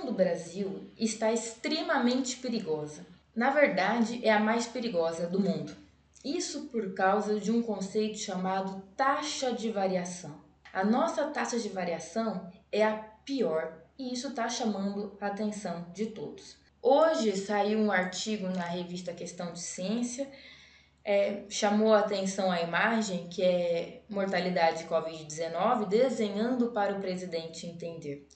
situação do Brasil está extremamente perigosa. Na verdade, é a mais perigosa do mundo. Isso por causa de um conceito chamado taxa de variação. A nossa taxa de variação é a pior e isso está chamando a atenção de todos. Hoje saiu um artigo na revista Questão de Ciência, chamou a atenção a imagem que é mortalidade de Covid-19, desenhando para o presidente entender.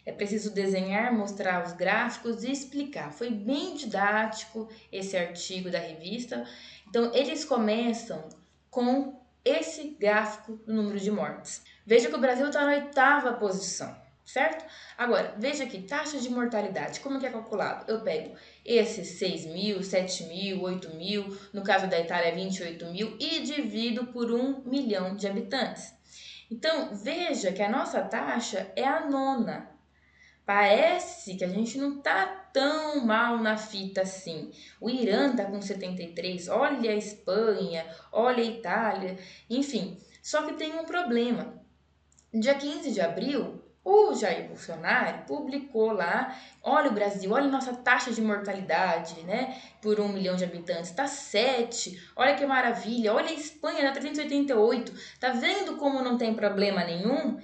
É preciso desenhar, mostrar os gráficos e explicar. Foi bem didático esse artigo da revista. Então, eles começam com esse gráfico do número de mortes. Veja que o Brasil está na 8ª posição, certo? Agora, veja aqui, taxa de mortalidade, como que é calculado? Eu pego esses 6 mil, 7 mil, 8 mil, no caso da Itália 28 mil, e divido por 1 milhão de habitantes. Então, veja que a nossa taxa é a 9ª. Parece que a gente não tá tão mal na fita assim. O Irã tá com 73, olha a Espanha, olha a Itália, enfim. Só que tem um problema. Dia 15 de abril, o Jair Bolsonaro publicou lá, olha o Brasil, olha a nossa taxa de mortalidade, né, por 1 milhão de habitantes, tá 7, olha que maravilha, olha a Espanha, tá 388, tá vendo como não tem problema nenhum?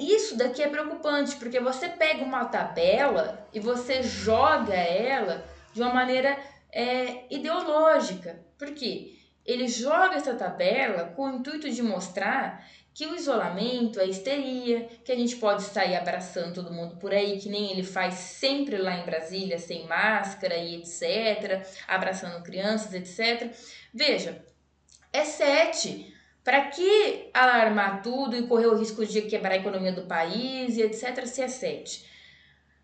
Isso daqui é preocupante, porque você pega uma tabela e você joga ela de uma maneira ideológica. Por quê? Ele joga essa tabela com o intuito de mostrar que o isolamento é histeria, que a gente pode sair abraçando todo mundo por aí, que nem ele faz sempre lá em Brasília, sem máscara e etc., abraçando crianças, etc. Veja, é 7. Para que alarmar tudo e correr o risco de quebrar a economia do país e etc. se é 7?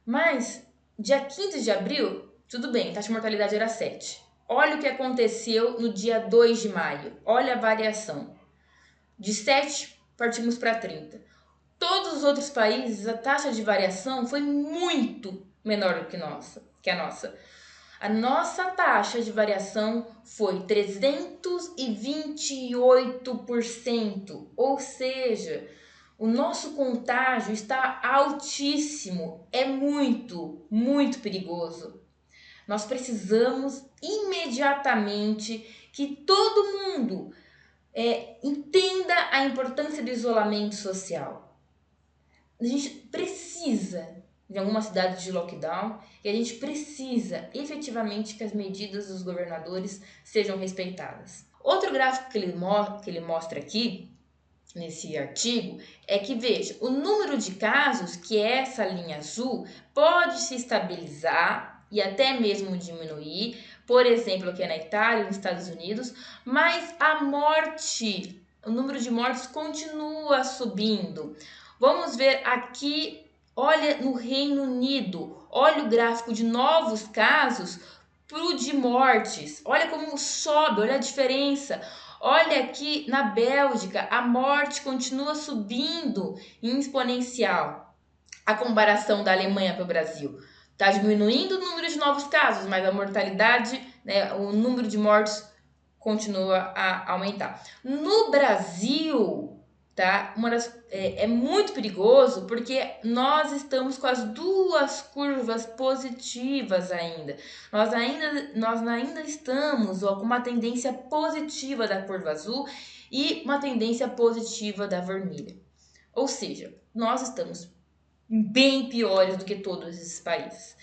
Mas, dia 15 de abril, tudo bem, taxa de mortalidade era 7. Olha o que aconteceu no dia 2 de maio. Olha a variação. De 7, partimos para 30. Todos os outros países, a taxa de variação foi muito menor do que a nossa. A nossa taxa de variação foi 328%, ou seja, o nosso contágio está altíssimo, é muito, muito perigoso. Nós precisamos imediatamente que todo mundo entenda a importância do isolamento social. A gente precisa de algumas cidades de lockdown e a gente precisa efetivamente que as medidas dos governadores sejam respeitadas. Outro gráfico que ele mostra aqui, nesse artigo, é que, veja, o número de casos, que é essa linha azul, pode se estabilizar e até mesmo diminuir, por exemplo, aqui na Itália, nos Estados Unidos, mas o número de mortes continua subindo. Vamos ver aqui, olha no Reino Unido, olha o gráfico de novos casos pro de mortes. Olha como sobe, olha a diferença. Olha aqui na Bélgica, a morte continua subindo em exponencial. A comparação da Alemanha para o Brasil. Está diminuindo o número de novos casos, mas a mortalidade, né, o número de mortes continua a aumentar. No Brasil, tá? É muito perigoso porque nós estamos com as duas curvas positivas ainda. Nós ainda estamos com uma tendência positiva da curva azul e uma tendência positiva da vermelha. Ou seja, nós estamos bem piores do que todos esses países.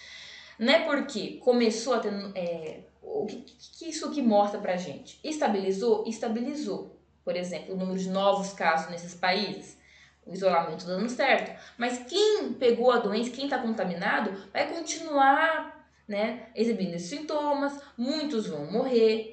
Não é porque começou a ter... o que isso aqui mostra pra gente? Estabilizou? Estabilizou. Por exemplo, o número de novos casos nesses países. O isolamento dando certo. Mas quem pegou a doença, quem está contaminado, vai continuar, né, exibindo esses sintomas. Muitos vão morrer.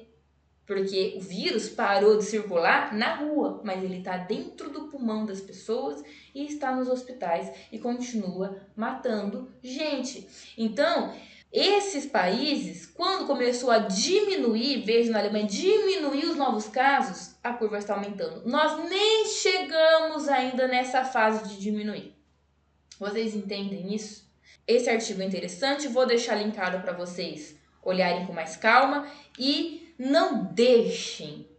Porque o vírus parou de circular na rua, mas ele está dentro do pulmão das pessoas e está nos hospitais e continua matando gente. Então, esses países, quando começou a diminuir, veja na Alemanha, diminuir os novos casos, a curva está aumentando. Nós nem chegamos ainda nessa fase de diminuir. Vocês entendem isso? Esse artigo é interessante, vou deixar linkado para vocês olharem com mais calma e não deixem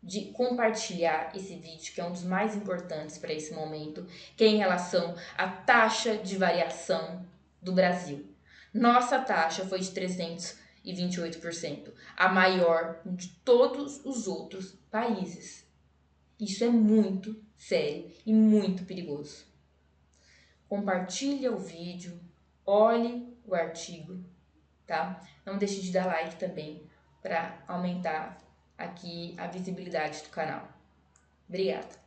de compartilhar esse vídeo, que é um dos mais importantes para esse momento, que é em relação à taxa de variação do Brasil. Nossa taxa foi de 328%, a maior de todos os outros países. Isso é muito sério e muito perigoso. Compartilhe o vídeo, olhe o artigo, tá? Não deixe de dar like também para aumentar aqui a visibilidade do canal. Obrigada!